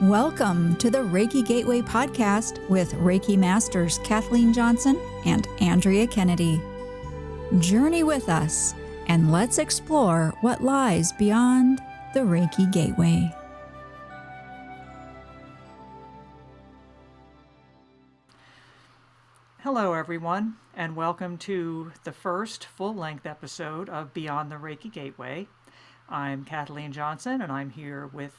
Welcome to the Reiki Gateway podcast with Reiki Masters Kathleen Johnson and Andrea Kennedy. Journey with us and let's explore what lies beyond the Reiki Gateway. Hello everyone, and welcome to the first full-length episode of Beyond the Reiki Gateway. I'm Kathleen Johnson, and I'm here with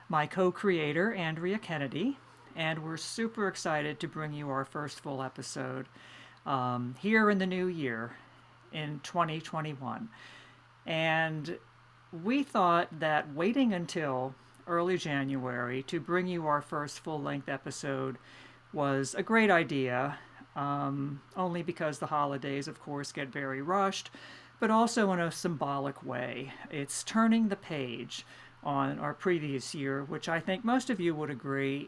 my co-creator, Andrea Kennedy, and we're super excited to bring you our first full episode here in the new year in 2021. And we thought that waiting until early January to bring you our first full-length episode was a great idea, only because the holidays, of course, get very rushed, but also in a symbolic way. It's turning the page on our previous year, which I think most of you would agree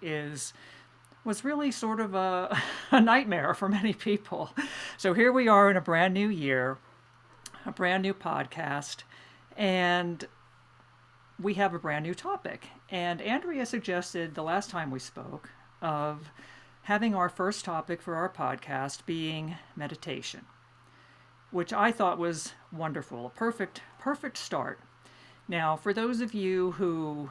was really sort of a nightmare for many people. So here we are in a brand new year, a brand new podcast, and we have a brand new topic. And Andrea suggested the last time we spoke of having our first topic for our podcast being meditation, which I thought was wonderful, a perfect start. Now, for those of you who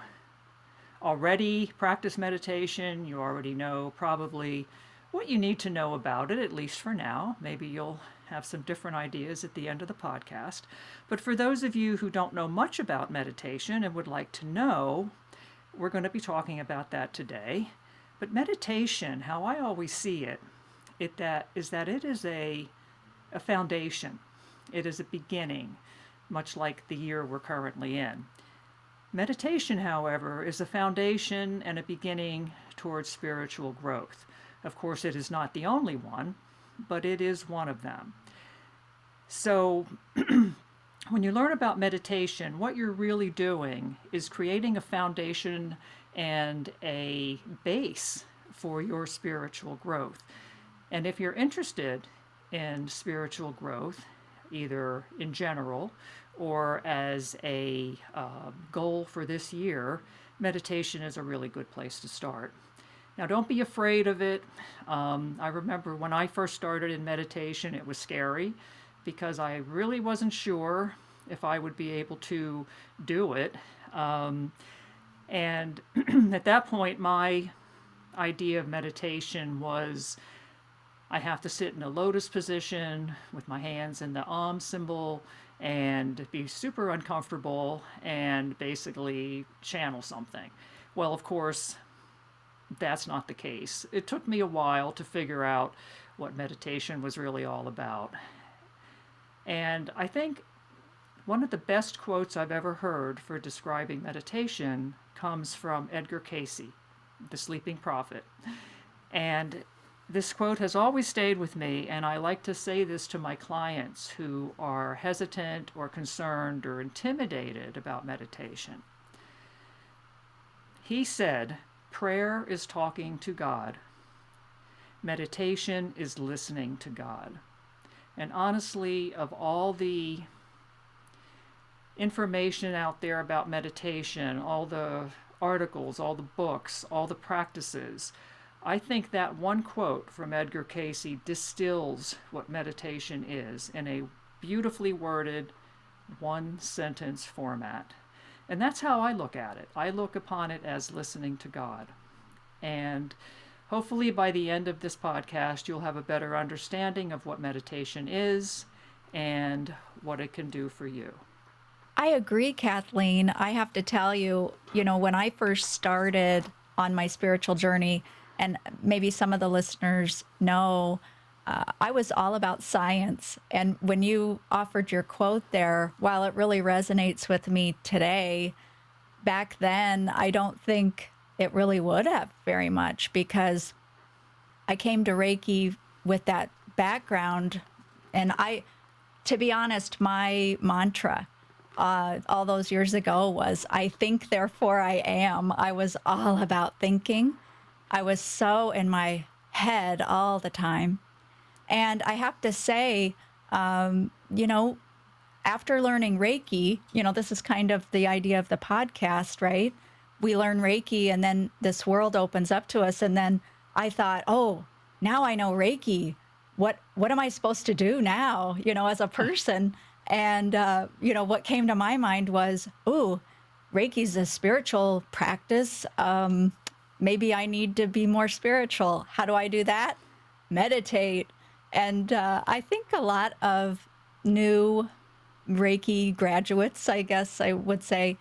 already practice meditation, you already know probably what you need to know about it, at least for now. Maybe you'll have some different ideas at the end of the podcast. But for those of you who don't know much about meditation and would like to know, we're going to be talking about that today. But meditation, how I always see it, is that it is a foundation. It is a beginning, much like the year we're currently in. Meditation, however, is a foundation and a beginning towards spiritual growth. Of course, it is not the only one, but it is one of them. So when you learn about meditation, what you're really doing is creating a foundation and a base for your spiritual growth. And if you're interested in spiritual growth, either in general or as a goal for this year, meditation is a really good place to start. Now, don't be afraid of it. I remember when I first started in meditation, it was scary because I really wasn't sure if I would be able to do it. And at that point, my idea of meditation was I have to sit in a lotus position with my hands in the Om symbol and be super uncomfortable and basically channel something. Well, of course, that's not the case. It took me a while to figure out what meditation was really all about. And I think one of the best quotes I've ever heard for describing meditation comes from Edgar Cayce, the Sleeping Prophet. And this quote has always stayed with me, and I like to say this to my clients who are hesitant or concerned or intimidated about meditation. He said, "Prayer is talking to God. Meditation is listening to God." And honestly, of all the information out there about meditation, all the articles, all the books, all the practices, I think that one quote from Edgar Cayce distills what meditation is in a beautifully worded one-sentence format. And that's how I look at it. I look upon it as listening to God. And hopefully by the end of this podcast, you'll have a better understanding of what meditation is and what it can do for you. I agree, Kathleen. I have to tell you, when I first started on my spiritual journey, and maybe some of the listeners know, I was all about science. And when you offered your quote there, while it really resonates with me today, back then, I don't think it really would have very much, because I came to Reiki with that background. And to be honest, my mantra all those years ago was, I think, therefore I am. I was all about thinking. I was so in my head all the time. And I have to say, after learning Reiki, this is kind of the idea of the podcast, right? we learn Reiki and then this world opens up to us. And then I thought, oh, now I know Reiki. What am I supposed to do now, as a person? And, what came to my mind was, oh, Reiki's a spiritual practice. Maybe I need to be more spiritual. How do I do that? Meditate. And I think a lot of new Reiki graduates, I guess I would say,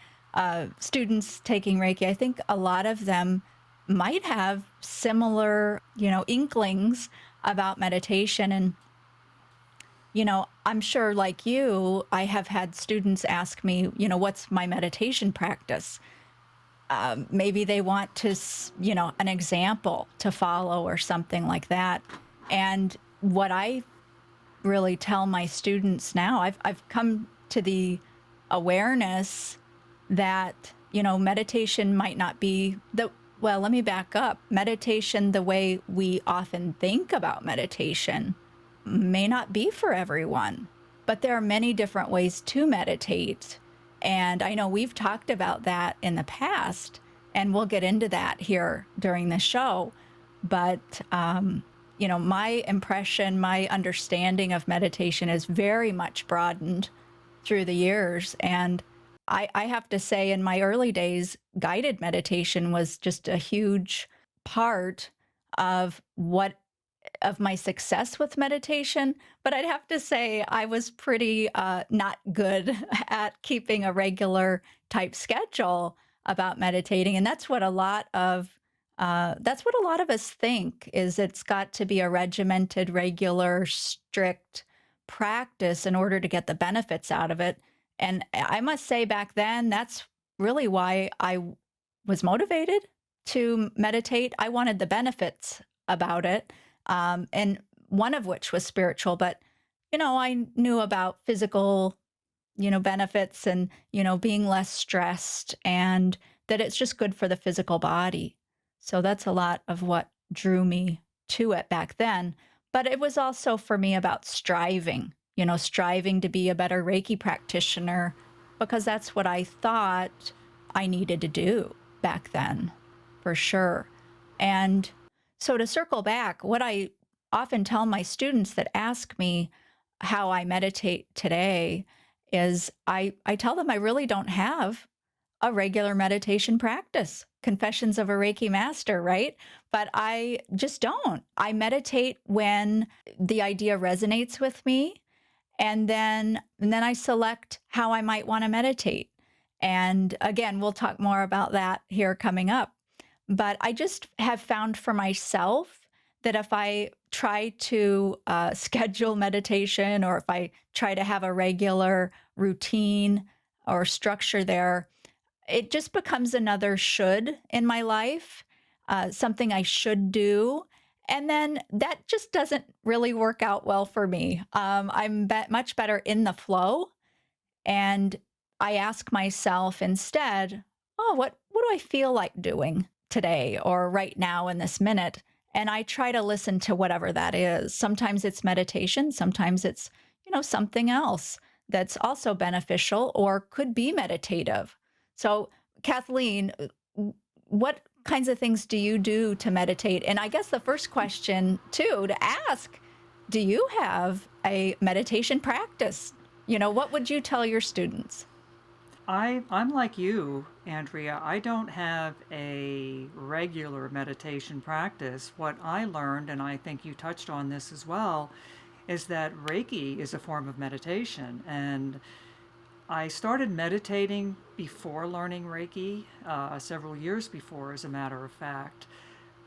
students taking Reiki, I think a lot of them might have similar, inklings about meditation. And, I'm sure like you, I have had students ask me, what's my meditation practice? Maybe they want to, an example to follow or something like that. And what I really tell my students now, I've come to the awareness that, meditation might not be well, let me back up. Meditation, the way we often think about meditation, may not be for everyone, but there are many different ways to meditate. And I know we've talked about that in the past, and we'll get into that here during the show. But, my impression, my understanding of meditation is very much broadened through the years. And I have to say, in my early days, guided meditation was just a huge part of my success with meditation. But I'd have to say I was pretty not good at keeping a regular type schedule about meditating. And that's what a lot of us think, is it's got to be a regimented, regular, strict practice in order to get the benefits out of it. And I must say, back then, that's really why was motivated to meditate. I wanted the benefits about it, and one of which was spiritual. But I knew about physical, benefits, and being less stressed, and that it's just good for the physical body. So that's a lot of what drew me to it back then. But it was also for me about striving to be a better Reiki practitioner, because that's what I thought I needed to do back then, for sure. And so, to circle back, what I often tell my students that ask me how I meditate today is I tell them I really don't have a regular meditation practice. Confessions of a Reiki master, right? But I just don't. I meditate when the idea resonates with me, and then I select how I might want to meditate. And again, we'll talk more about that here coming up. But I just have found for myself that if I try to schedule meditation, or if I try to have a regular routine or structure there, it just becomes another should in my life, something I should do. And then that just doesn't really work out well for me. I'm much better in the flow. And I ask myself instead, oh, what do I feel like doing today or right now in this minute? And I try to listen to whatever that is. Sometimes it's meditation, sometimes it's, something else that's also beneficial or could be meditative. So, Kathleen, what kinds of things do you do to meditate? And I guess the first question, too, to ask, do you have a meditation practice? What would you tell your students? I'm like you, Andrea. I don't have a regular meditation practice. What I learned, and I think you touched on this as well, is that Reiki is a form of meditation. And I started meditating before learning Reiki, several years before, as a matter of fact.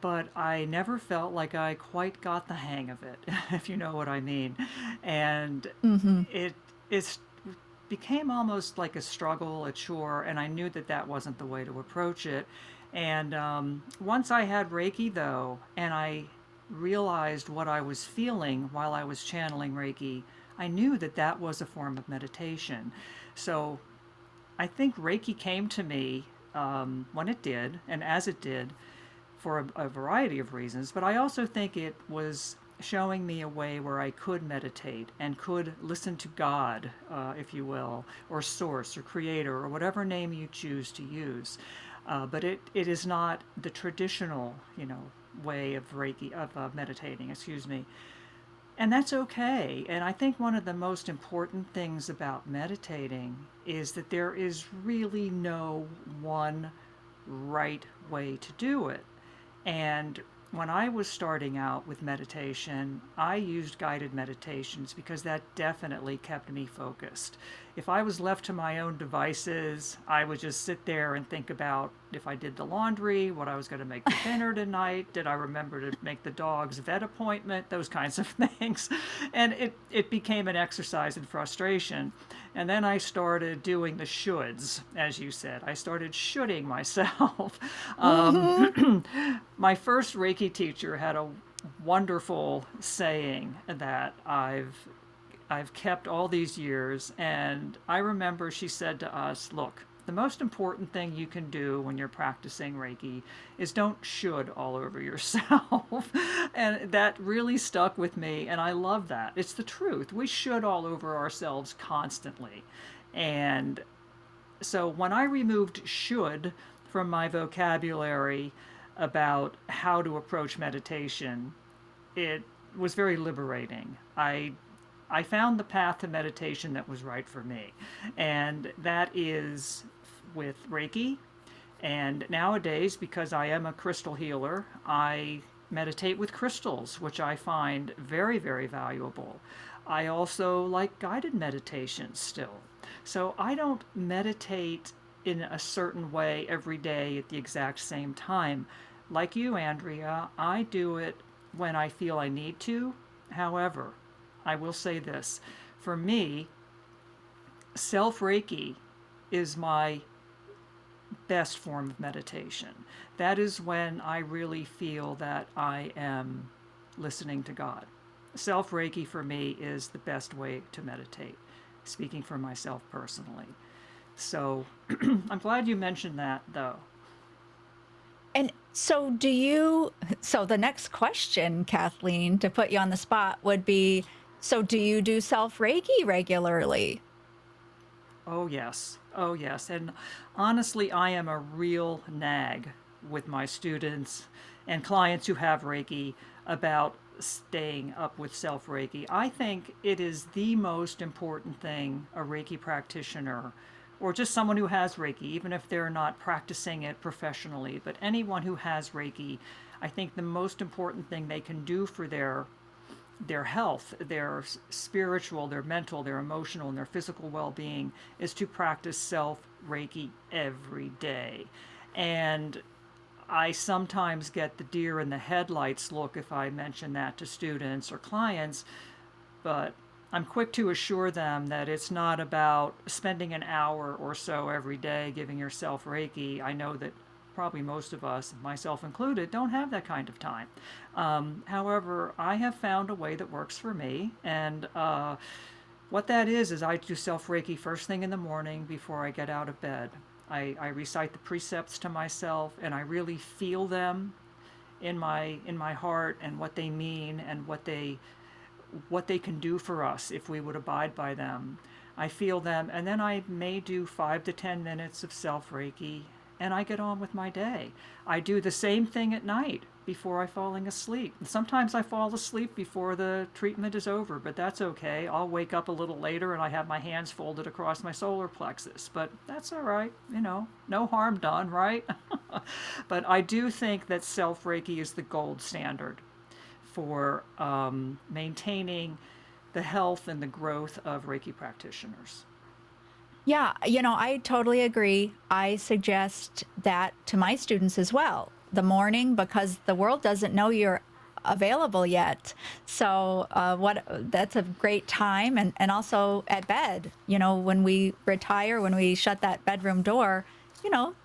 But I never felt like I quite got the hang of it, if you know what I mean. And Hmm. it became almost like a struggle, a chore, and I knew that that wasn't the way to approach it. And once I had Reiki, though, and I realized what I was feeling while I was channeling Reiki, I knew that that was a form of meditation. So I think Reiki came to me when it did, and as it did, for a variety of reasons. But I also think it was showing me a way where I could meditate and could listen to God, if you will, or Source, or Creator, or whatever name you choose to use. But it is not the traditional, way of Reiki, of meditating, excuse me. And that's okay. And I think one of the most important things about meditating is that there is really no one right way to do it. And when I was starting out with meditation, I used guided meditations because that definitely kept me focused. If I was left to my own devices, I would just sit there and think about if I did the laundry, what I was going to make for dinner tonight, did I remember to make the dog's vet appointment, those kinds of things. And it became an exercise in frustration. And then I started doing the shoulds, as you said. I started shoulding myself. Hmm. My first Reiki teacher had a wonderful saying that I've kept all these years, and I remember she said to us, "Look, the most important thing you can do when you're practicing Reiki is don't should all over yourself." And that really stuck with me, and I love that. It's the truth. We should all over ourselves constantly. And so when I removed should from my vocabulary about how to approach meditation, it was very liberating. I found the path to meditation that was right for me, and that is with Reiki. And nowadays, because I am a crystal healer, I meditate with crystals, which I find very, very valuable. I also like guided meditations still. So I don't meditate in a certain way every day at the exact same time. Like you, Andrea, I do it when I feel I need to. However, I will say this, for me, self Reiki is my best form of meditation. That is when I really feel that I am listening to God. Self Reiki for me is the best way to meditate, speaking for myself personally. So I'm glad you mentioned that, though. And so, so the next question, Kathleen, to put you on the spot would be, so do you do self Reiki regularly? Oh, yes. Oh, yes. And honestly, I am a real nag with my students and clients who have Reiki about staying up with self Reiki. I think it is the most important thing a Reiki practitioner or just someone who has Reiki, even if they're not practicing it professionally, but anyone who has Reiki, I think the most important thing they can do for their health, their spiritual, their mental, their emotional, and their physical well being is to practice self Reiki every day. And I sometimes get the deer in the headlights look if I mention that to students or clients, but I'm quick to assure them that it's not about spending an hour or so every day giving yourself Reiki. I know that probably most of us, myself included, don't have that kind of time. However, I have found a way that works for me, and what that is I do self Reiki first thing in the morning before I get out of bed. I recite the precepts to myself, and I really feel them in my heart and what they mean and what they can do for us if we would abide by them. I feel them, and then I may do 5 to 10 minutes of self Reiki, and I get on with my day. I do the same thing at night before I falling asleep. And sometimes I fall asleep before the treatment is over, but that's okay. I'll wake up a little later and I have my hands folded across my solar plexus, but that's all right. No harm done, right? But I do think that self Reiki is the gold standard for maintaining the health and the growth of Reiki practitioners. Yeah, I totally agree. I suggest that to my students as well. The morning, because the world doesn't know you're available yet. So, what that's a great time, and also at bed. When we retire, when we shut that bedroom door,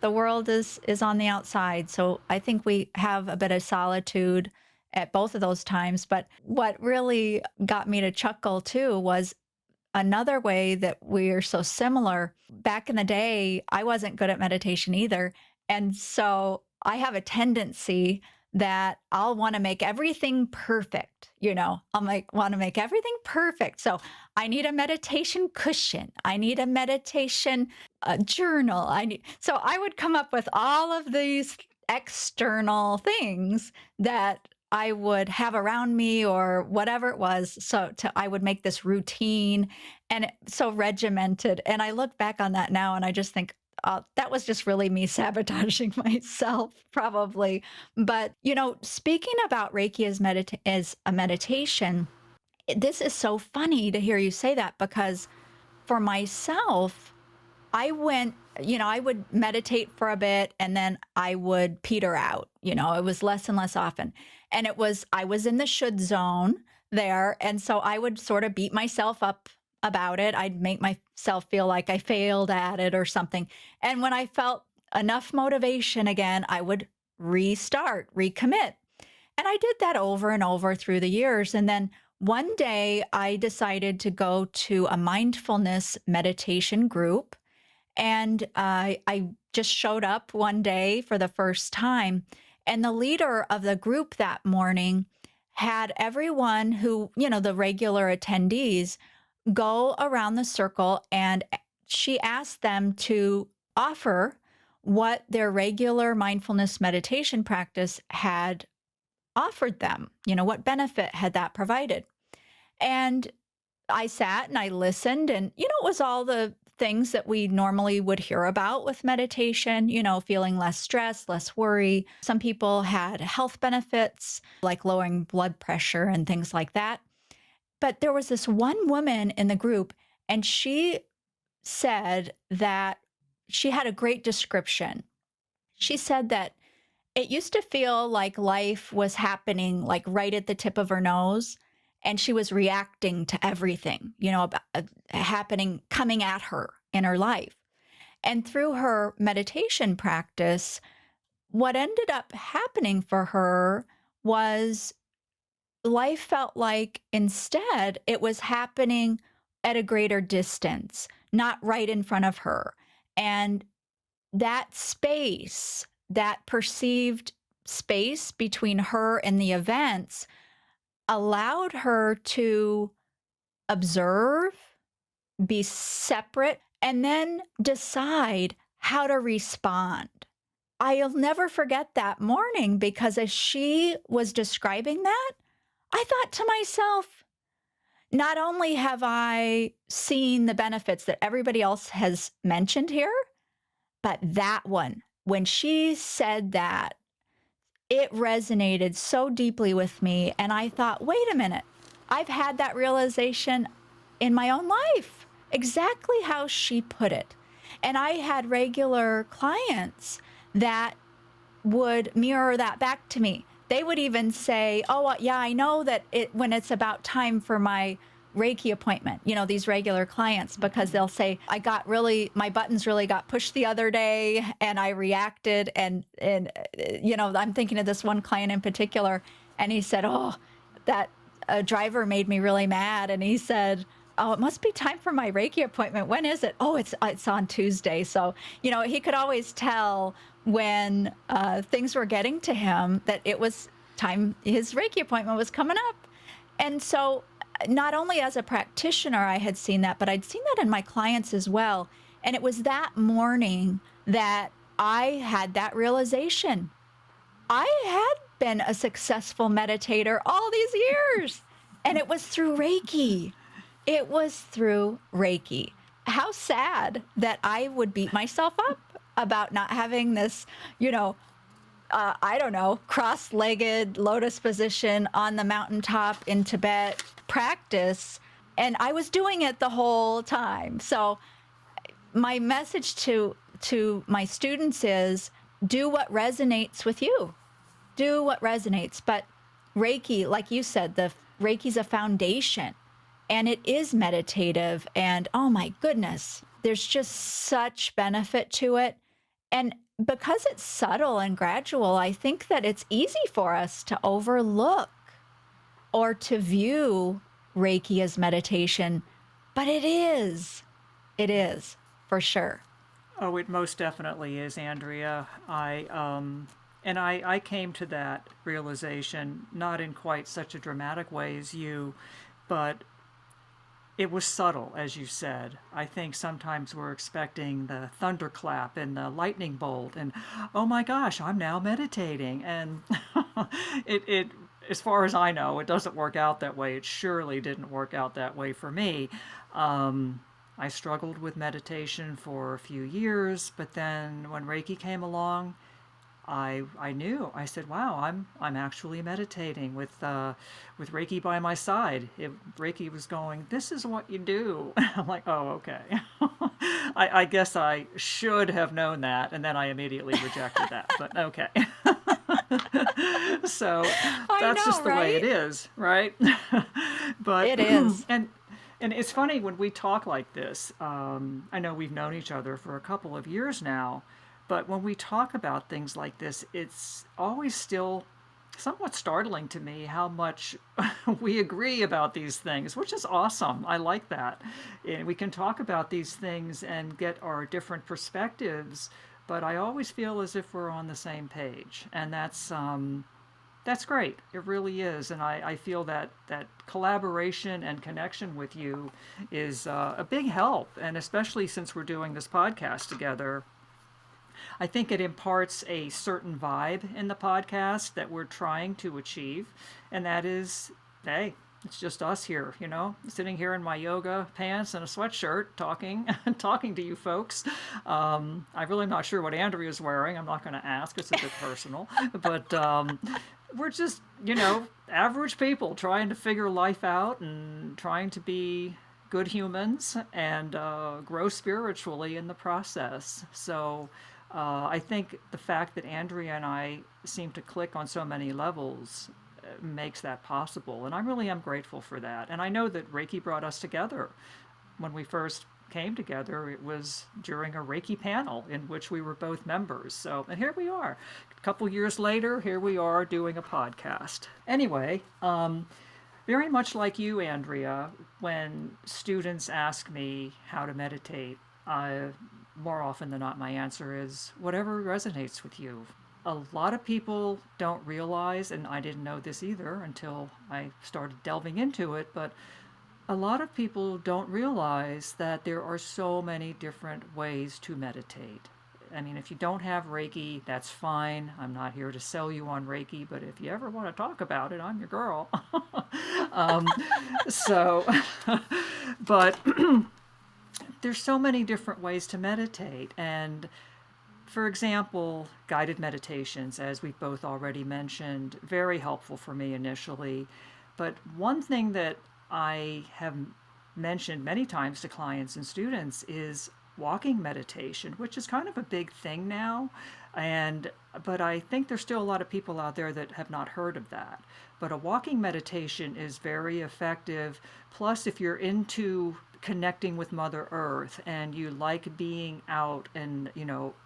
the world is on the outside. So, I think we have a bit of solitude at both of those times. But what really got me to chuckle too was another way that we're so similar. Back in the day, I wasn't good at meditation either. And so I have a tendency that I'll want to make everything perfect. Want to make everything perfect. So I need a meditation cushion. I need a meditation journal. So I would come up with all of these external things that I would have around me or whatever it was. I would make this routine and so regimented. And I look back on that now and I just think, that was just really me sabotaging myself, probably. But, speaking about Reiki as a meditation, this is so funny to hear you say that because for myself, I would meditate for a bit and then I would peter out. It was less and less often. And I was in the should zone there. And so I would sort of beat myself up about it. I'd make myself feel like I failed at it or something. And when I felt enough motivation again, I would restart, recommit. And I did that over and over through the years. And then one day I decided to go to a mindfulness meditation group and I just showed up one day for the first time. And the leader of the group that morning had everyone the regular attendees, go around the circle. And she asked them to offer what their regular mindfulness meditation practice had offered them. What benefit had that provided? And I sat and I listened, and, it was all the things that we normally would hear about with meditation, feeling less stress, less worry. Some people had health benefits like lowering blood pressure and things like that. But there was this one woman in the group, and she said that she had a great description. She said that it used to feel like life was happening like right at the tip of her nose, and she was reacting to everything, about, happening, coming at her in her life. And through her meditation practice, what ended up happening for her was life felt like instead it was happening at a greater distance, not right in front of her. And that space, that perceived space between her and the events, allowed her to observe, be separate, and then decide how to respond. I'll never forget that morning because as she was describing that, I thought to myself, not only have I seen the benefits that everybody else has mentioned here, but that one, when she said that, it resonated so deeply with me. And I thought, wait a minute, I've had that realization in my own life, exactly how she put it. And I had regular clients that would mirror that back to me. They would even say, "Oh, yeah, I know that when it's about time for my Reiki appointment, these regular clients, because they'll say, my buttons really got pushed the other day and I reacted." And I'm thinking of this one client in particular, and he said, "Oh, that driver made me really mad." And he said, "Oh, it must be time for my Reiki appointment. When is it?" "Oh, it's on Tuesday." So, he could always tell when things were getting to him that it was time, his Reiki appointment was coming up. And so, not only as a practitioner, I had seen that, but I'd seen that in my clients as well. And it was that morning that I had that realization. I had been a successful meditator all these years, and it was through Reiki. It was through Reiki. How sad that I would beat myself up about not having this, I don't know, cross-legged lotus position on the mountaintop in Tibet practice. And I was doing it the whole time. So my message to my students is do what resonates with you. Do what resonates. But Reiki, like you said, the Reiki's a foundation and it is meditative. And oh my goodness, there's just such benefit to it. And because it's subtle and gradual, I think that it's easy for us to overlook or to view Reiki as meditation, but it is. It is, for sure. Oh, it most definitely is, Andrea. And I came to that realization not in quite such a dramatic way as you, but it was subtle, as you said. I think sometimes we're expecting the thunderclap and the lightning bolt, and oh my gosh, I'm now meditating. And it, as far as I know, it doesn't work out that way. It surely didn't work out that way for me. Um, I struggled with meditation for a few years, but then when Reiki came along, I knew. I said, "Wow, I'm actually meditating with Reiki by my side." Reiki was going, "This is what you do." I'm like, "Oh, okay." I guess I should have known that, and then I immediately rejected that. But okay. So I that's know, just the way it right? is, right? But It is. and it's funny when we talk like this. I know we've known each other for a couple of years now, but when we talk about things like this, it's always still somewhat startling to me how much we agree about these things, which is awesome. I like that. And we can talk about these things and get our different perspectives, but I always feel as if we're on the same page. And that's great. It really is. And I feel that collaboration and connection with you is a big help. And especially since we're doing this podcast together, I think it imparts a certain vibe in the podcast that we're trying to achieve. And that is, hey, it's just us here, sitting here in my yoga pants and a sweatshirt talking talking to you folks. I'm really not sure what Andrea's wearing. I'm not going to ask. It's a bit personal. But we're just, average people trying to figure life out and trying to be good humans and grow spiritually in the process. So I think the fact that Andrea and I seem to click on so many levels makes that possible. And I really am grateful for that. And I know that Reiki brought us together. When we first came together, it was during a Reiki panel in which we were both members. So, and here we are. A couple years later, here we are doing a podcast. Anyway, very much like you, Andrea, when students ask me how to meditate, more often than not, my answer is whatever resonates with you. A lot of people don't realize, and I didn't know this either until I started delving into it, but a lot of people don't realize that there are so many different ways to meditate. I mean, if you don't have Reiki, that's fine. I'm not here to sell you on Reiki, but if you ever want to talk about it, I'm your girl. um, so, but there's so many different ways to meditate. And for example, guided meditations, as we've both already mentioned, very helpful for me initially. But one thing that I have mentioned many times to clients and students is walking meditation, which is kind of a big thing now. But I think there's still a lot of people out there that have not heard of that. But a walking meditation is very effective. Plus, if you're into connecting with Mother Earth and you like being out and,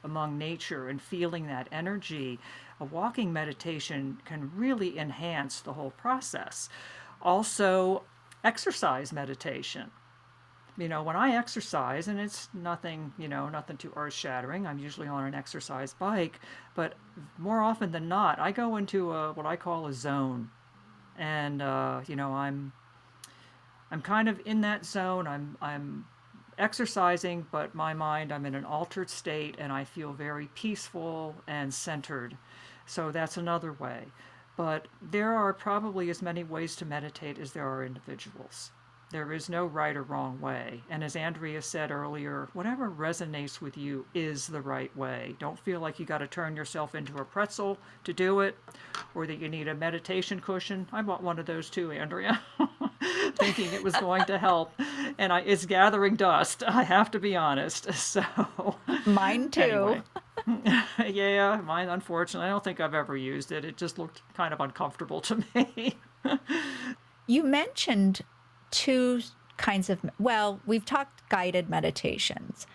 among nature and feeling that energy, a walking meditation can really enhance the whole process. Also, exercise meditation. When I exercise, and it's nothing, nothing too earth shattering, I'm usually on an exercise bike, but more often than not, I go into what I call a zone. And, I'm kind of in that zone. I'm exercising, but my mind, I'm in an altered state and I feel very peaceful and centered. So that's another way. But there are probably as many ways to meditate as there are individuals. There is no right or wrong way. And as Andrea said earlier, whatever resonates with you is the right way. Don't feel like you got to turn yourself into a pretzel to do it, or that you need a meditation cushion. I bought one of those too, Andrea, thinking it was going to help. And it's gathering dust, I have to be honest. So Mine too. anyway. Yeah, mine, unfortunately, I don't think I've ever used it. It just looked kind of uncomfortable to me. You mentioned two kinds of, well, we've talked guided meditations,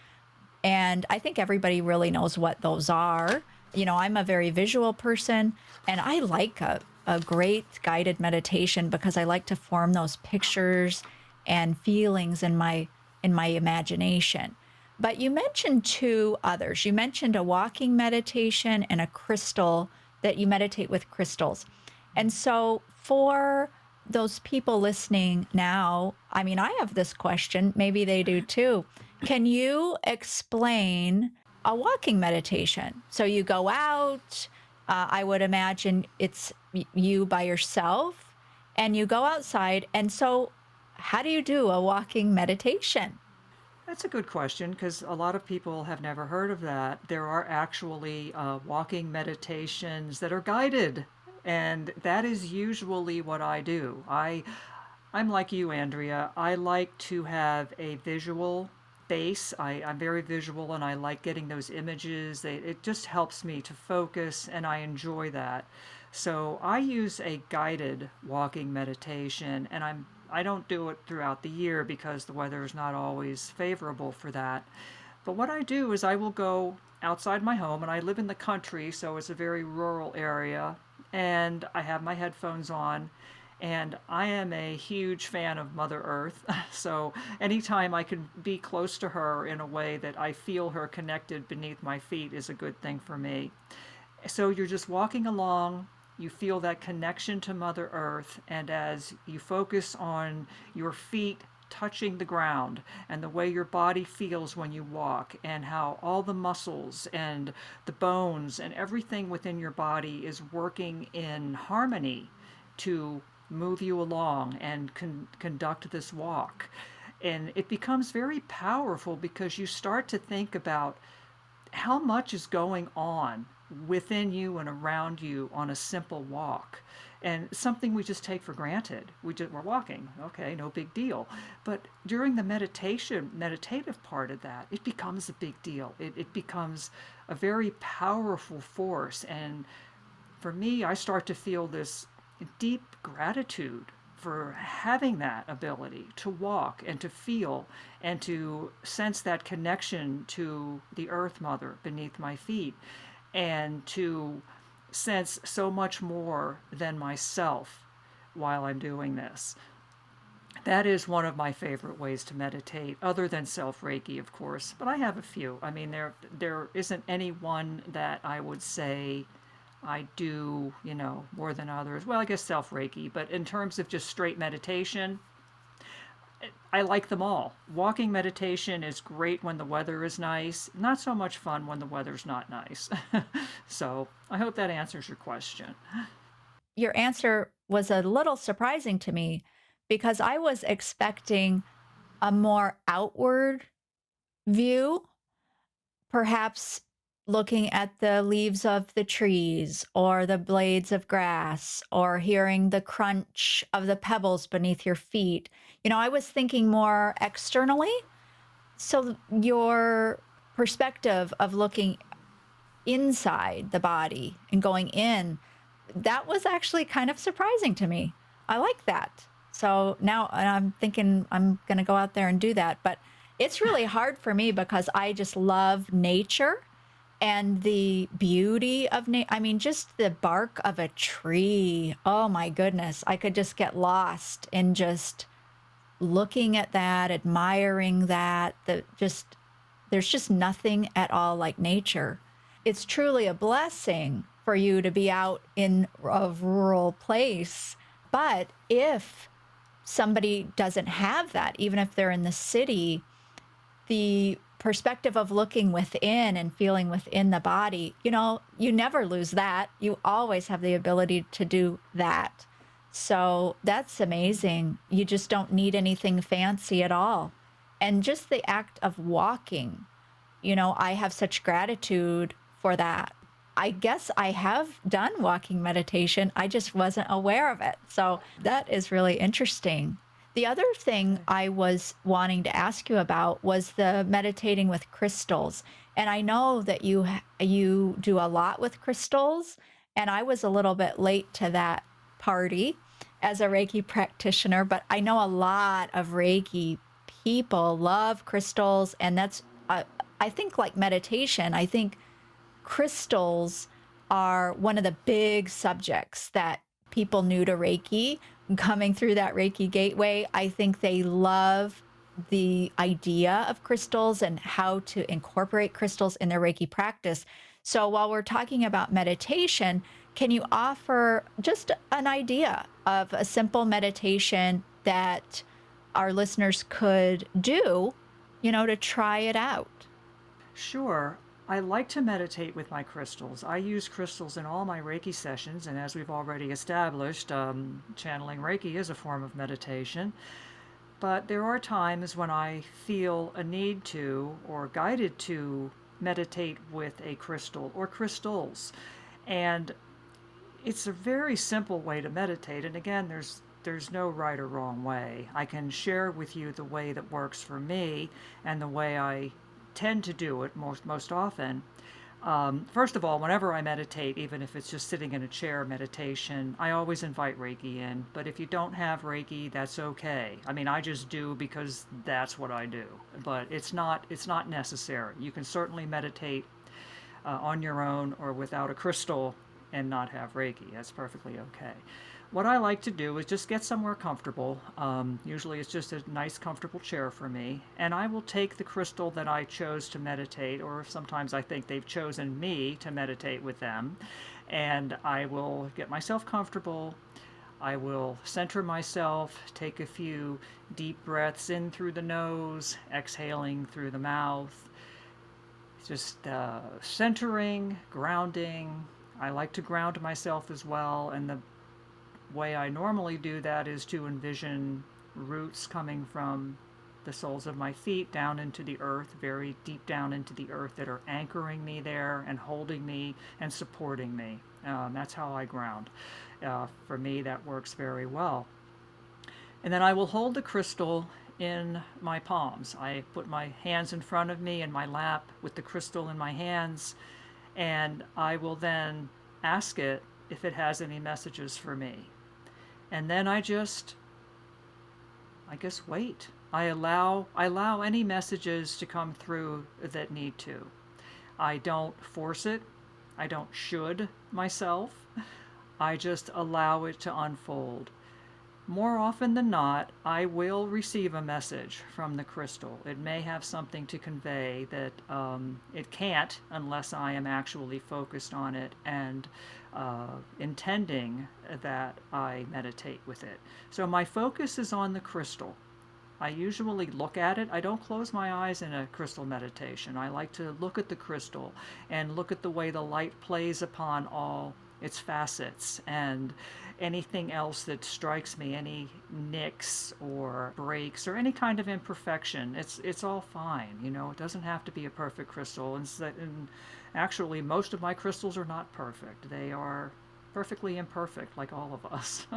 and I think everybody really knows what those are. I'm a very visual person, and I like a great guided meditation because I like to form those pictures and feelings in my imagination. But you mentioned two others. You mentioned a walking meditation and a crystal that you meditate with crystals. And so for those people listening now, I mean, I have this question, maybe they do too. Can you explain a walking meditation? So you go out, I would imagine it's you by yourself, and you go outside. And so, how do you do a walking meditation? That's a good question because a lot of people have never heard of that. There are actually walking meditations that are guided, and that is usually what I do. I'm like you, Andrea. I like to have a visual base. I'm very visual and I like getting those images. It just helps me to focus and I enjoy that. So I use a guided walking meditation and I don't do it throughout the year because the weather is not always favorable for that. But what I do is I will go outside my home, and I live in the country, so it's a very rural area, and I have my headphones on, and I am a huge fan of Mother Earth. So anytime I can be close to her in a way that I feel her connected beneath my feet is a good thing for me. So you're just walking along, you feel that connection to Mother Earth, and as you focus on your feet touching the ground and the way your body feels when you walk, and how all the muscles and the bones and everything within your body is working in harmony to move you along and conduct this walk. And it becomes very powerful because you start to think about how much is going on within you and around you on a simple walk, and something we just take for granted. We're walking, okay, no big deal. But during the meditative part of that, it becomes a big deal. It becomes a very powerful force. And for me, I start to feel this deep gratitude for having that ability to walk and to feel and to sense that connection to the earth mother beneath my feet, and to sense so much more than myself while I'm doing this. That is one of my favorite ways to meditate, other than self-Reiki, of course, but I have a few. I mean, there isn't any one that I would say I do, more than others. Well, I guess self-Reiki, but in terms of just straight meditation, I like them all. Walking meditation is great when the weather is nice, not so much fun when the weather's not nice. So I hope that answers your question. Your answer was a little surprising to me because I was expecting a more outward view, perhaps looking at the leaves of the trees or the blades of grass or hearing the crunch of the pebbles beneath your feet. I was thinking more externally. So your perspective of looking inside the body and going in, that was actually kind of surprising to me. I like that. So now I'm thinking I'm going to go out there and do that. But it's really hard for me because I just love nature and the beauty of I mean, just the bark of a tree. Oh my goodness. I could just get lost in just looking at that, admiring that. There's just nothing at all like nature. It's truly a blessing for you to be out in a rural place. But if somebody doesn't have that, even if they're in the city, the perspective of looking within and feeling within the body, you never lose that. You always have the ability to do that. So that's amazing. You just don't need anything fancy at all. And just the act of walking, I have such gratitude for that. I guess I have done walking meditation. I just wasn't aware of it. So that is really interesting. The other thing I was wanting to ask you about was the meditating with crystals. And I know that you do a lot with crystals, and I was a little bit late to that party as a Reiki practitioner, but I know a lot of Reiki people love crystals, and that's I think like meditation, I think crystals are one of the big subjects that people new to Reiki coming through that Reiki gateway, I think they love the idea of crystals and how to incorporate crystals in their Reiki practice. So while we're talking about meditation, can you offer just an idea of a simple meditation that our listeners could do, to try it out? Sure. I like to meditate with my crystals. I use crystals in all my Reiki sessions, and as we've already established, channeling Reiki is a form of meditation. But there are times when I feel a need to or guided to meditate with a crystal or crystals. And it's a very simple way to meditate. And again, there's no right or wrong way. I can share with you the way that works for me and the way I tend to do it most often. First of all, whenever I meditate, even if it's just sitting in a chair meditation, I always invite Reiki in. But if you don't have Reiki, that's okay. I mean, I just do because that's what I do. But it's not necessary. You can certainly meditate on your own or without a crystal and not have Reiki. That's perfectly okay. What I like to do is just get somewhere comfortable. Usually it's just a nice, comfortable chair for me. And I will take the crystal that I chose to meditate, or sometimes I think they've chosen me to meditate with them. And I will get myself comfortable. I will center myself, take a few deep breaths in through the nose, exhaling through the mouth. Just centering, grounding. I like to ground myself as well, and the way I normally do that is to envision roots coming from the soles of my feet down into the earth, very deep down into the earth, that are anchoring me there and holding me and supporting me. That's how I ground. For me, that works very well. And then I will hold the crystal in my palms. I put my hands in front of me in my lap with the crystal in my hands, and I will then ask it if it has any messages for me. And then I guess, wait. I allow any messages to come through that need to. I don't force it. I don't should myself. I just allow it to unfold. More often than not, I will receive a message from the crystal. It may have something to convey that it can't unless I am actually focused on it and intending that I meditate with it. So my focus is on the crystal. I usually look at it. I don't close my eyes in a crystal meditation. I like to look at the crystal and look at the way the light plays upon all its facets and anything else that strikes me, any nicks or breaks or any kind of imperfection. It's all fine. It doesn't have to be a perfect crystal. And actually, most of my crystals are not perfect. They are perfectly imperfect, like all of us.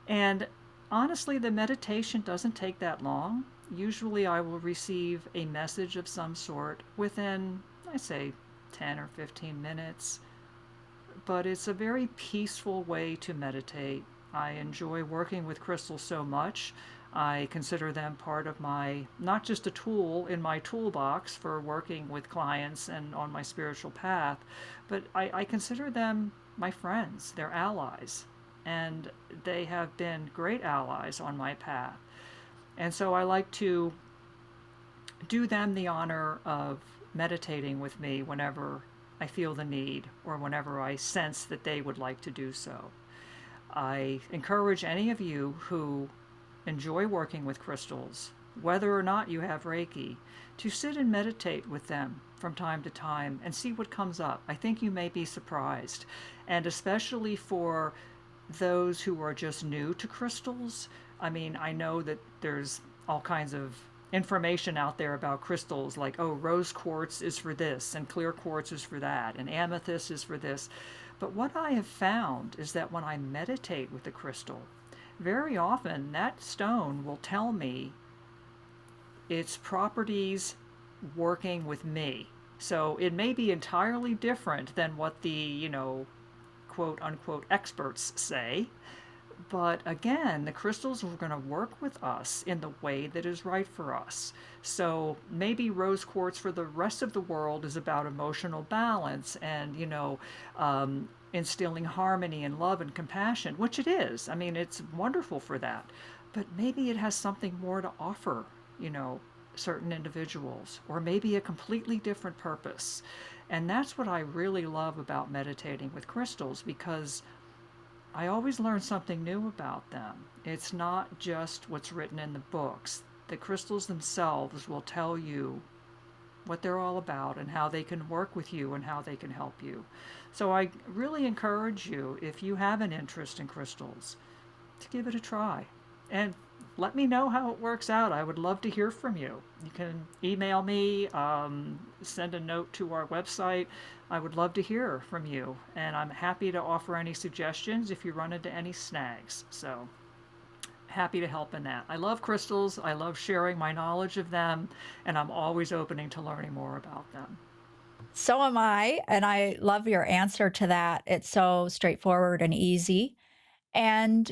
And honestly, the meditation doesn't take that long. Usually I will receive a message of some sort within, I say, 10 or 15 minutes. But it's a very peaceful way to meditate. I enjoy working with crystals so much. I consider them part of not just a tool in my toolbox for working with clients and on my spiritual path, but I consider them my friends. They're allies. And they have been great allies on my path. And so I like to do them the honor of meditating with me whenever I feel the need or whenever I sense that they would like to do so. I encourage any of you who enjoy working with crystals, whether or not you have Reiki, to sit and meditate with them from time to time and see what comes up. I think you may be surprised. And especially for those who are just new to crystals, I mean, I know that there's all kinds of information out there about crystals, like, oh, rose quartz is for this, and clear quartz is for that, and amethyst is for this. But what I have found is that when I meditate with a crystal, very often that stone will tell me its properties working with me. So it may be entirely different than what the, quote unquote experts say. But again, the crystals are going to work with us in the way that is right for us. So maybe rose quartz for the rest of the world is about emotional balance and, instilling harmony and love and compassion, which it is. I mean, it's wonderful for that. But maybe it has something more to offer, certain individuals, or maybe a completely different purpose. And that's what I really love about meditating with crystals, because I always learn something new about them. It's not just what's written in the books. The crystals themselves will tell you what they're all about and how they can work with you and how they can help you. So I really encourage you, if you have an interest in crystals, to give it a try. And let me know how it works out. I would love to hear from you. You can email me, send a note to our website. I would love to hear from you. And I'm happy to offer any suggestions if you run into any snags. So happy to help in that. I love crystals. I love sharing my knowledge of them. And I'm always opening to learning more about them. So am I. And I love your answer to that. It's so straightforward and easy. And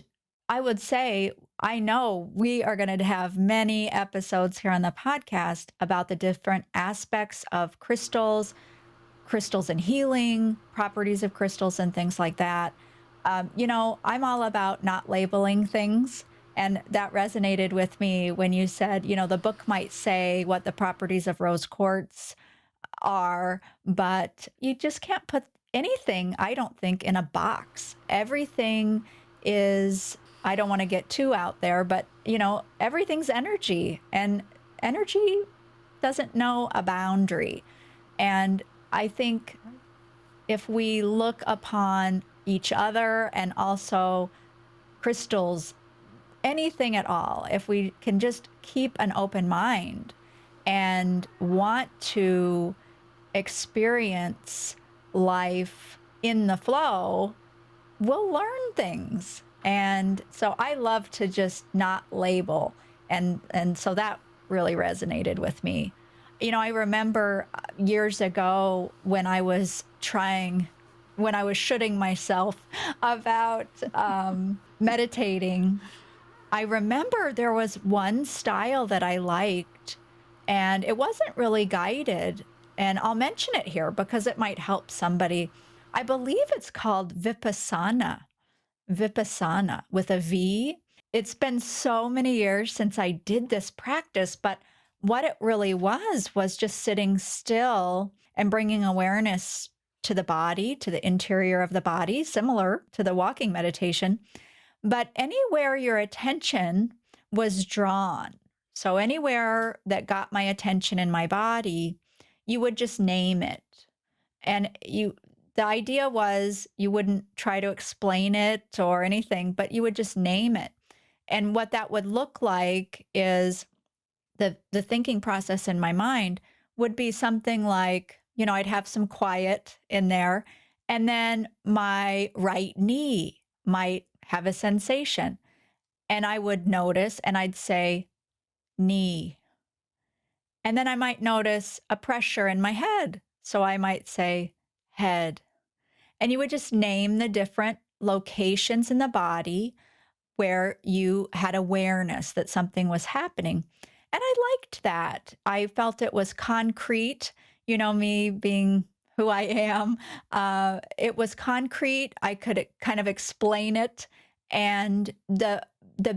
I would say, I know we are going to have many episodes here on the podcast about the different aspects of crystals, crystals and healing, properties of crystals, and things like that. I'm all about not labeling things. And that resonated with me when you said, the book might say what the properties of rose quartz are, but you just can't put anything, I don't think, in a box. Everything is, I don't want to get too out there, but everything's energy, and energy doesn't know a boundary. And I think if we look upon each other and also crystals, anything at all, if we can just keep an open mind and want to experience life in the flow, we'll learn things. And so I love to just not label. And so that really resonated with me. I remember years ago when I was shooting myself about meditating. I remember there was one style that I liked, and it wasn't really guided. And I'll mention it here because it might help somebody. I believe it's called Vipassana with a V. It's been so many years since I did this practice, but what it really was just sitting still and bringing awareness to the body, to the interior of the body, similar to the walking meditation. But anywhere your attention was drawn, so anywhere that got my attention in my body, you would just name it. And the idea was you wouldn't try to explain it or anything, but you would just name it. And what that would look like is the thinking process in my mind would be something like, I'd have some quiet in there, and then my right knee might have a sensation. And I would notice and I'd say, knee. And then I might notice a pressure in my head. So I might say, head. And you would just name the different locations in the body where you had awareness that something was happening. And I liked that. I felt it was concrete, me being who I am. It was concrete. I could kind of explain it. And the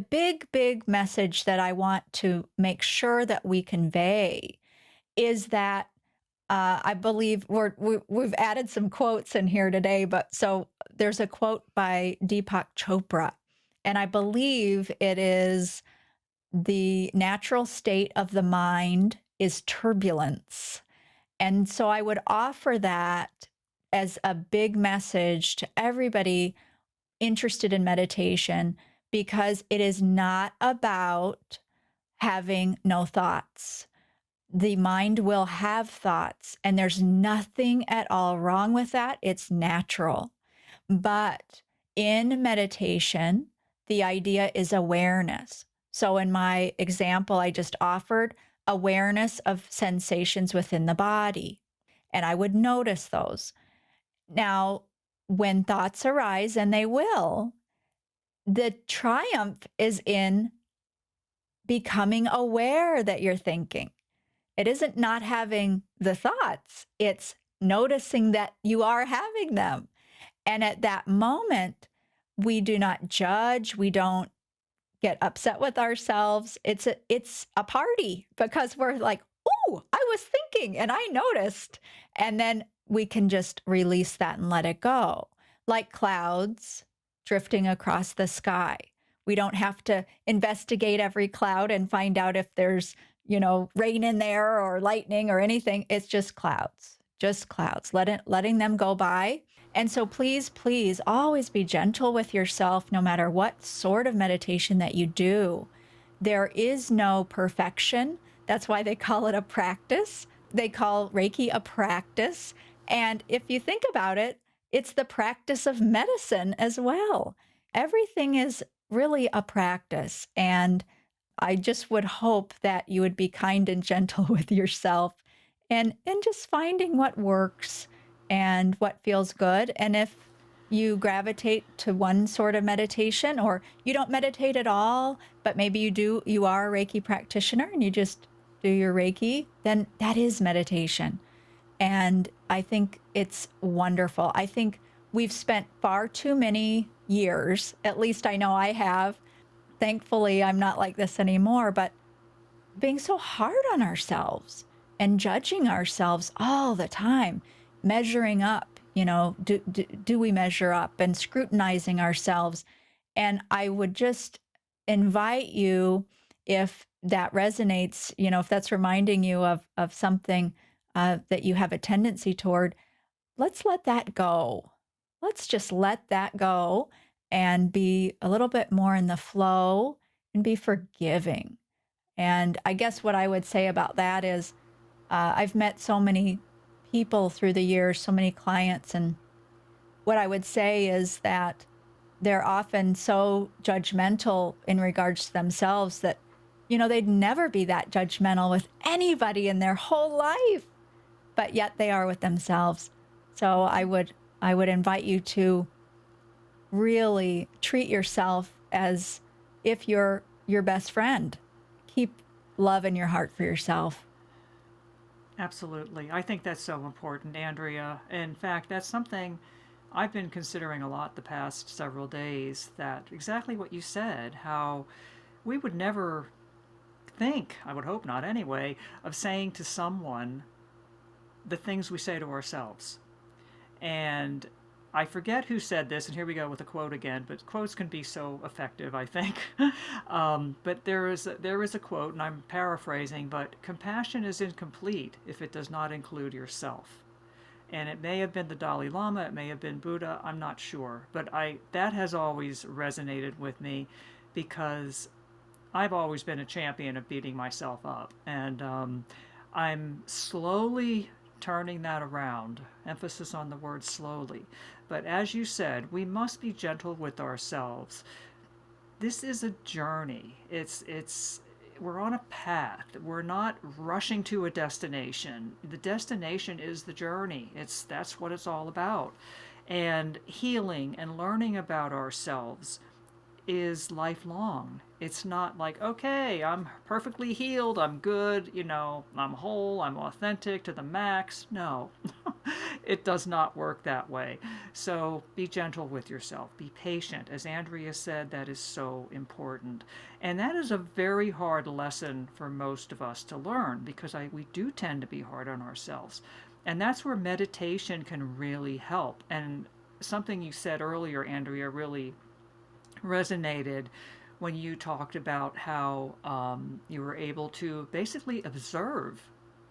big message that I want to make sure that we convey is that I believe we've added some quotes in here today, but so there's a quote by Deepak Chopra, and I believe it is the natural state of the mind is turbulence. And so I would offer that as a big message to everybody interested in meditation, because it is not about having no thoughts. The mind will have thoughts, and there's nothing at all wrong with that. It's natural. But in meditation, the idea is awareness. So in my example I just offered, awareness of sensations within the body, and I would notice those. Now, when thoughts arise, and they will, the triumph is in becoming aware that you're thinking. It isn't not having the thoughts, it's noticing that you are having them. And at that moment, we do not judge, we don't get upset with ourselves. It's a party because we're like, "Oh, I was thinking and I noticed." And then we can just release that and let it go. Like clouds drifting across the sky. We don't have to investigate every cloud and find out if there's, rain in there or lightning or anything. It's just clouds. Just clouds. Letting them go by. And so please, please always be gentle with yourself no matter what sort of meditation that you do. There is no perfection. That's why they call it a practice. They call Reiki a practice. And if you think about it, it's the practice of medicine as well. Everything is really a practice. And I just would hope that you would be kind and gentle with yourself and just finding what works and what feels good. And if you gravitate to one sort of meditation or you don't meditate at all, but maybe you are a Reiki practitioner and you just do your Reiki, then that is meditation. And I think it's wonderful. I think we've spent far too many years, at least I know I have. Thankfully, I'm not like this anymore, but being so hard on ourselves and judging ourselves all the time, measuring up, do we measure up and scrutinizing ourselves. And I would just invite you, if that resonates, if that's reminding you of something that you have a tendency toward, let's let that go. Let's just let that go and be a little bit more in the flow and be forgiving. And I guess what I would say about that is I've met so many people through the years, so many clients. And what I would say is that they're often so judgmental in regards to themselves that, they'd never be that judgmental with anybody in their whole life, but yet they are with themselves. So I would invite you to really treat yourself as if you're your best friend. Keep love in your heart for yourself. Absolutely. I think that's so important, Andrea. In fact, that's something I've been considering a lot the past several days, that exactly what you said, how we would never think, I would hope not anyway, of saying to someone the things we say to ourselves. And I forget who said this, and here we go with a quote again, but quotes can be so effective, I think. But there is a quote, and I'm paraphrasing, but compassion is incomplete if it does not include yourself. And it may have been the Dalai Lama, it may have been Buddha, I'm not sure. But that has always resonated with me because I've always been a champion of beating myself up. And I'm slowly turning that around, emphasis on the word slowly. But as you said, we must be gentle with ourselves. This is a journey. It's we're on a path. We're not rushing to a destination. The destination is the journey. That's what it's all about. And healing and learning about ourselves is lifelong. It's not like, okay, I'm perfectly healed, I'm good, I'm whole, I'm authentic to the max. No, it does not work that way. So be gentle with yourself, be patient. As Andrea said, that is so important. And that is a very hard lesson for most of us to learn because we do tend to be hard on ourselves. And that's where meditation can really help. And something you said earlier, Andrea, really resonated when you talked about how you were able to basically observe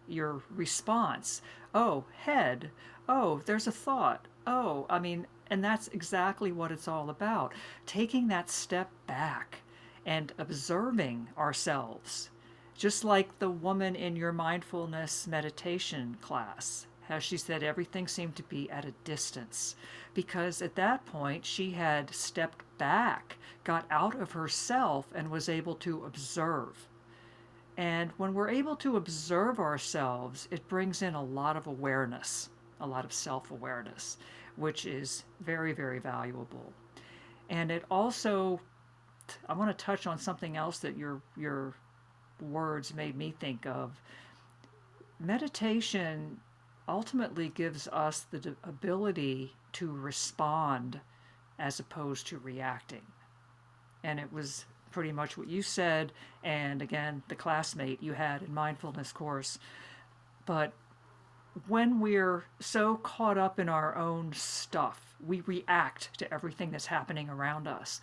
your response. Oh, head. Oh, there's a thought. Oh, I mean, and that's exactly what it's all about. Taking that step back and observing ourselves. Just like the woman in your mindfulness meditation class, how she said everything seemed to be at a distance because at that point she had stepped back, got out of herself, and was able to observe. And when we're able to observe ourselves, it brings in a lot of awareness, a lot of self awareness, which is very, very valuable. And it also, I want to touch on something else that your words made me think of. Meditation ultimately gives us the ability to respond as opposed to reacting. And it was pretty much what you said, and again, the classmate you had in mindfulness course. But when we're so caught up in our own stuff, we react to everything that's happening around us.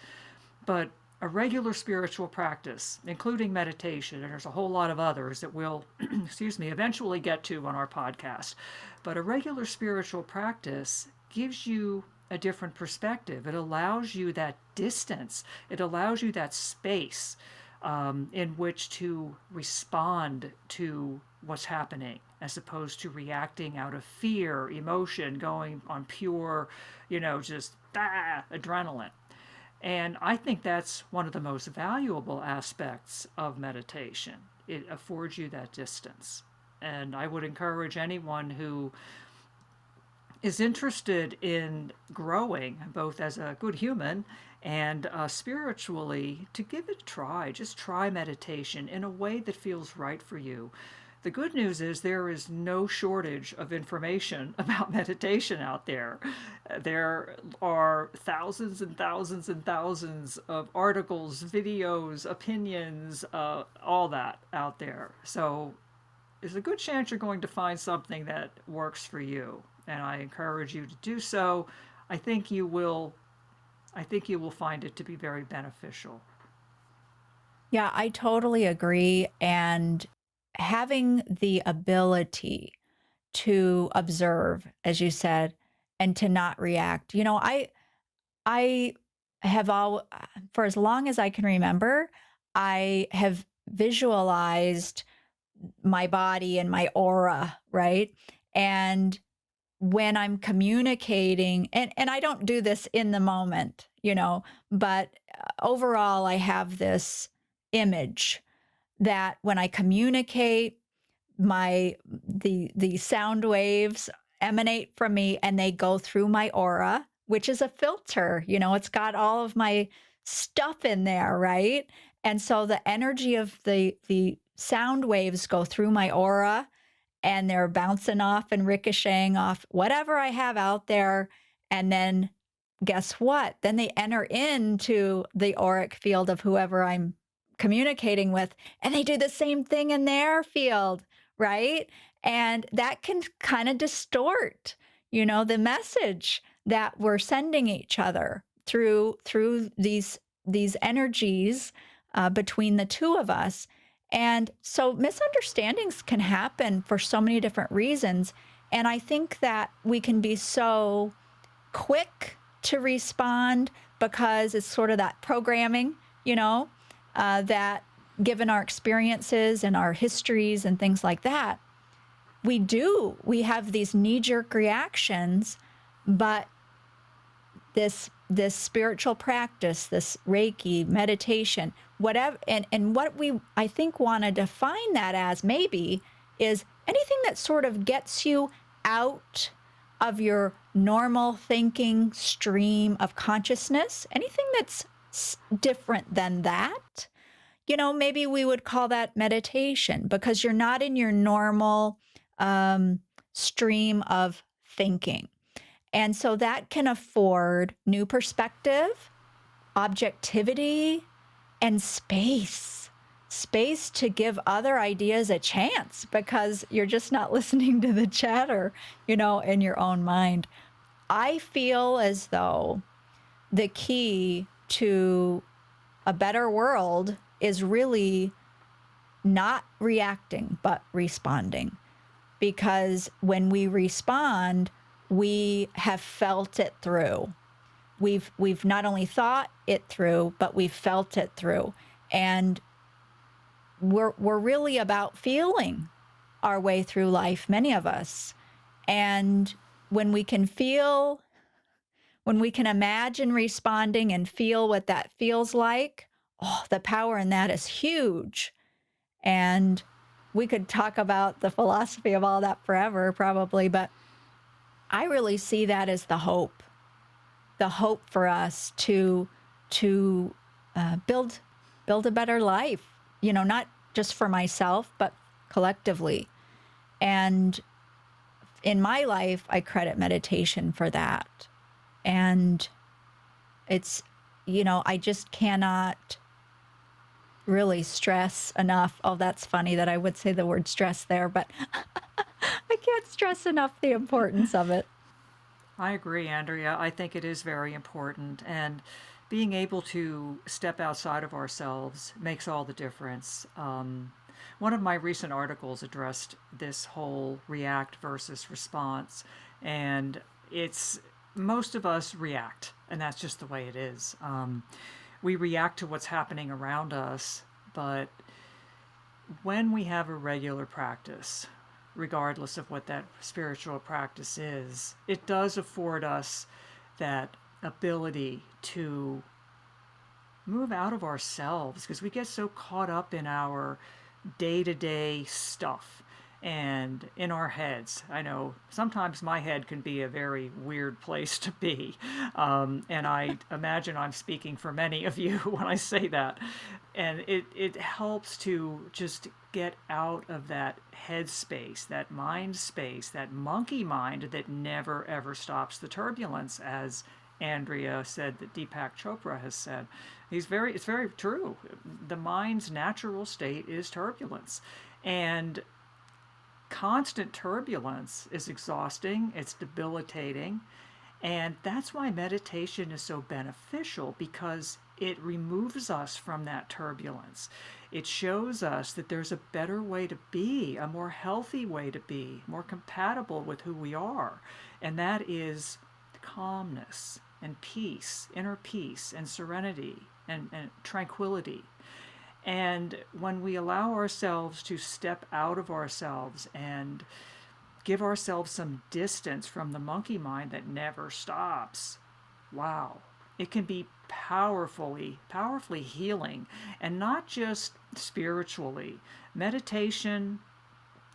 But a regular spiritual practice, including meditation, and there's a whole lot of others that we'll, excuse me, eventually get to on our podcast. But a regular spiritual practice gives you a different perspective. It allows you that distance, it allows you that space in which to respond to what's happening as opposed to reacting out of fear, emotion, going on pure, just adrenaline. And I think that's one of the most valuable aspects of meditation. It affords you that distance. And I would encourage anyone who is interested in growing, both as a good human and spiritually, to give it a try. Just try meditation in a way that feels right for you. The good news is there is no shortage of information about meditation out there. There are thousands and thousands and thousands of articles, videos, opinions, all that out there. So there's a good chance you're going to find something that works for you. And I encourage you to do so. I think you will find it to be very beneficial. Yeah, I totally agree. And having the ability to observe, as you said, and to not react. I have all for as long as I can remember, I have visualized my body and my aura, right? And when I'm communicating, and I don't do this in the moment, but overall I have this image that when I communicate, the sound waves emanate from me and they go through my aura, which is a filter. It's got all of my stuff in there, right? And so the energy of the sound waves go through my aura and they're bouncing off and ricocheting off whatever I have out there. And then guess what? Then they enter into the auric field of whoever I'm communicating with, and they do the same thing in their field, right? And that can kind of distort, the message that we're sending each other through these energies between the two of us. And so misunderstandings can happen for so many different reasons. And I think that we can be so quick to respond because it's sort of that programming, that given our experiences and our histories and things like that, we have these knee-jerk reactions. But this spiritual practice, this Reiki meditation, whatever, and what we I think want to define that as maybe is anything that sort of gets you out of your normal thinking stream of consciousness, anything that's different than that. Maybe we would call that meditation because you're not in your normal stream of thinking. And so that can afford new perspective, objectivity, and space to give other ideas a chance because you're just not listening to the chatter, in your own mind. I feel as though the key to a better world is really not reacting, but responding. Because when we respond, we have felt it through. We've not only thought it through, but we've felt it through. And we're really about feeling our way through life, many of us. And when we can imagine responding and feel what that feels like, the power in that is huge. And we could talk about the philosophy of all that forever, probably, but I really see that as the hope for us to build a better life, not just for myself, but collectively. And in my life, I credit meditation for that. And it's, I just cannot really stress enough. Oh, that's funny that I would say the word stress there, but I can't stress enough the importance of it. I agree, Andrea. I think it is very important. And being able to step outside of ourselves makes all the difference. One of my recent articles addressed this whole react versus response. And it's most of us react, and that's just the way it is. We react to what's happening around us, but when we have a regular practice, regardless of what that spiritual practice is, it does afford us that ability to move out of ourselves because we get so caught up in our day to day stuff and in our heads. I know sometimes my head can be a very weird place to be. And I imagine I'm speaking for many of you when I say that. And it helps to just get out of that head space, that mind space, that monkey mind that never ever stops the turbulence, as Andrea said, that Deepak Chopra has said. It's very true. The mind's natural state is turbulence. And constant turbulence is exhausting, it's debilitating, and that's why meditation is so beneficial because it removes us from that turbulence. It shows us that there's a better way to be, a more healthy way to be, more compatible with who we are, and that is calmness and peace, inner peace and serenity and tranquility. And when we allow ourselves to step out of ourselves and give ourselves some distance from the monkey mind that never stops, wow, it can be powerfully healing, and not just spiritually. Meditation,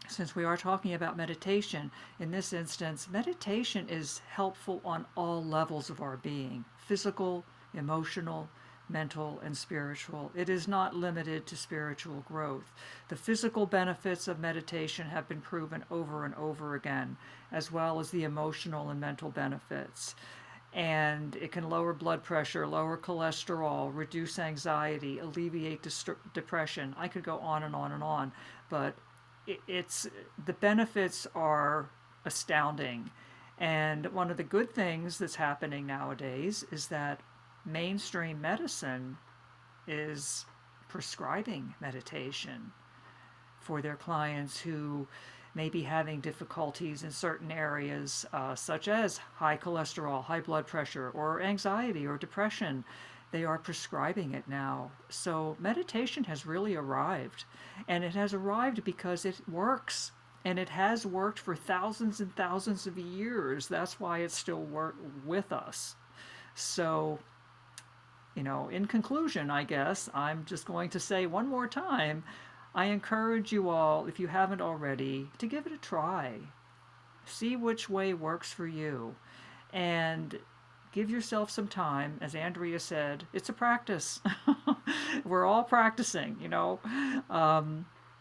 since we are talking about meditation in this instance, meditation is helpful on all levels of our being: physical, emotional, mental, and spiritual. It is not limited to spiritual growth. The physical benefits of meditation have been proven over and over again, as well as the emotional and mental benefits. And it can lower blood pressure, lower cholesterol, reduce anxiety, alleviate depression. I could go on and on and on, but it's the benefits are astounding. And one of the good things that's happening nowadays is that mainstream medicine is prescribing meditation for their clients who may be having difficulties in certain areas, such as high cholesterol, high blood pressure, or anxiety or depression. They are prescribing it now. So meditation has really arrived. And it has arrived because it works. And it has worked for thousands and thousands of years. That's why it's still with us. So, in conclusion, I guess, I'm just going to say one more time, I encourage you all, if you haven't already, to give it a try. See which way works for you. And give yourself some time. As Andrea said, it's a practice. We're all practicing.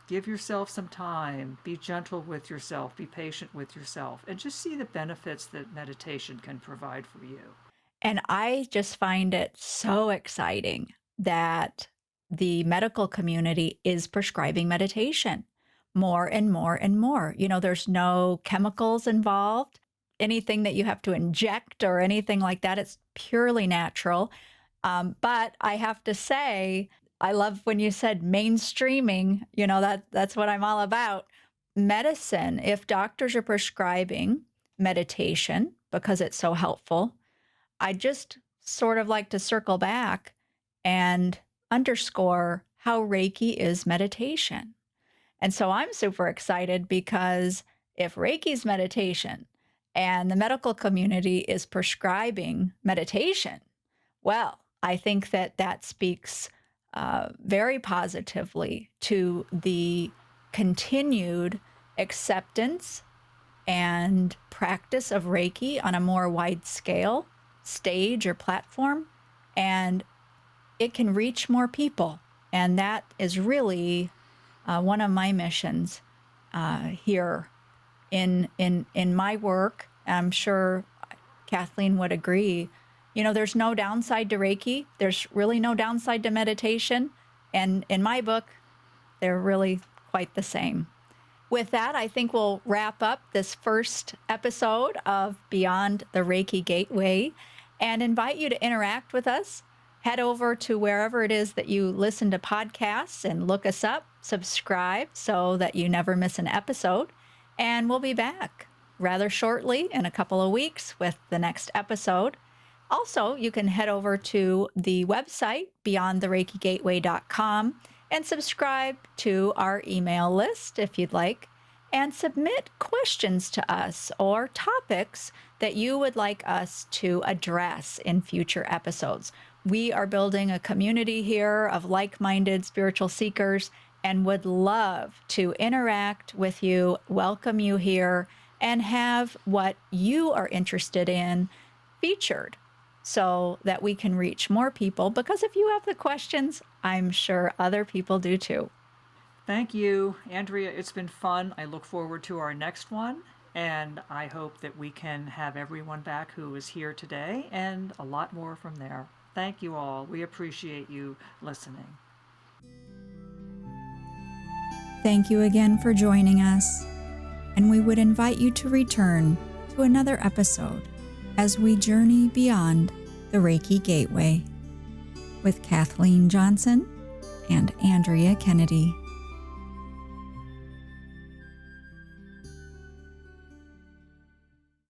Give yourself some time. Be gentle with yourself. Be patient with yourself. And just see the benefits that meditation can provide for you. And I just find it so exciting that the medical community is prescribing meditation more and more and more. There's no chemicals involved, anything that you have to inject or anything like that. It's purely natural. But I have to say, I love when you said mainstreaming, that's what I'm all about. Medicine, if doctors are prescribing meditation because it's so helpful, I just sort of like to circle back and underscore how Reiki is meditation. And so I'm super excited because if Reiki's meditation and the medical community is prescribing meditation, well, I think that that speaks very positively to the continued acceptance and practice of Reiki on a more wide scale, stage or platform, and it can reach more people. And that is really one of my missions here in my work. I'm sure Kathleen would agree. There's no downside to Reiki. There's really no downside to meditation. And in my book, they're really quite the same. With that, I think we'll wrap up this first episode of Beyond the Reiki Gateway and invite you to interact with us. Head over to wherever it is that you listen to podcasts and look us up, subscribe so that you never miss an episode. And we'll be back rather shortly in a couple of weeks with the next episode. Also, you can head over to the website, beyondthereikigateway.com, and subscribe to our email list if you'd like, and submit questions to us or topics that you would like us to address in future episodes. We are building a community here of like-minded spiritual seekers and would love to interact with you, welcome you here, and have what you are interested in featured so that we can reach more people, because if you have the questions, I'm sure other people do too. Thank you, Andrea. It's been fun. I look forward to our next one, and I hope that we can have everyone back who is here today and a lot more from there. Thank you all. We appreciate you listening. Thank you again for joining us, and we would invite you to return to another episode as we journey beyond the Reiki Gateway with Kathleen Johnson and Andrea Kennedy.